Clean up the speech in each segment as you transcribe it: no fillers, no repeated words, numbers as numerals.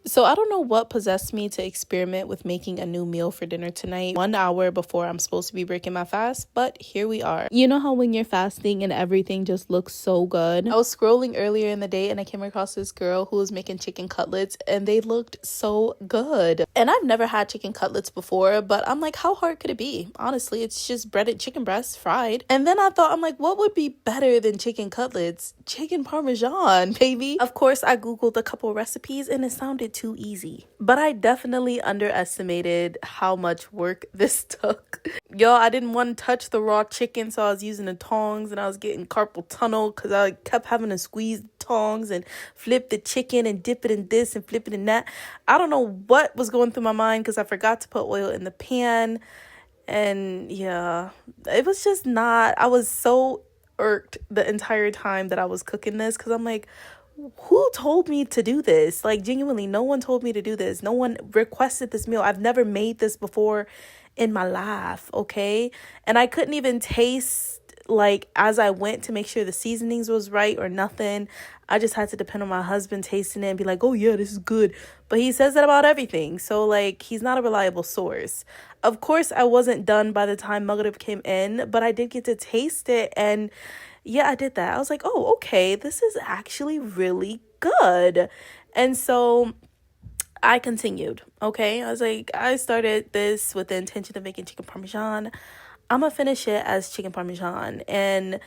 So I don't know what possessed me to experiment with making a new meal for dinner tonight, 1 hour before I'm supposed to be breaking my fast, but here we are. You know how when you're fasting and everything just looks so good? I was scrolling earlier in the day and I came across this girl who was making chicken cutlets and they looked so good. And I've never had chicken cutlets before, but I'm like, how hard could it be? Honestly, it's just breaded chicken breasts fried. And then I thought, I'm like, what would be better than chicken cutlets? Chicken parmesan, baby. Of course, I Googled a couple recipes and it sounded too easy. But I definitely underestimated how much work this took. Yo, I didn't want to touch the raw chicken, so I was using the tongs and I was getting carpal tunnel because I kept having to squeeze the tongs and flip the chicken and dip it in this and flip it in that. I don't know what was going through my mind because I forgot to put oil in the pan. And yeah, it was just not, I was so irked the entire time that I was cooking this because I'm like, who told me to do this? Like, genuinely, no one told me to do this. No one requested this meal. I've never made this before in my life, okay? And I couldn't even taste, like, as I went to make sure the seasonings was right or nothing. I just had to depend on my husband tasting it and be like, oh yeah, this is good. But he says that about everything. So, like, he's not a reliable source. Of course, I wasn't done by the time Maghrib came in, but I did get to taste it. And yeah, I did that. I was like, oh, okay, this is actually really good. And so I continued, okay? I was like, I started this with the intention of making chicken parmesan. I'm gonna finish it as chicken parmesan. And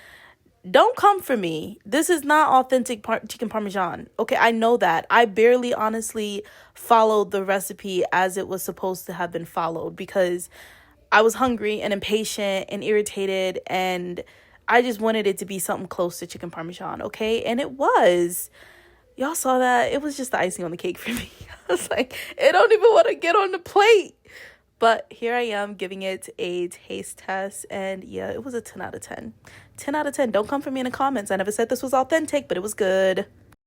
don't come for me. This is not authentic chicken parmesan. Okay, I know that. I barely honestly followed the recipe as it was supposed to have been followed because I was hungry and impatient and irritated and I just wanted it to be something close to chicken parmesan, okay? And it was. Y'all saw that? It was just the icing on the cake for me. I was like, it don't even want to get on the plate. But here I am giving it a taste test. And yeah, it was a 10 out of 10. 10 out of 10. Don't come for me in the comments. I never said this was authentic, but it was good.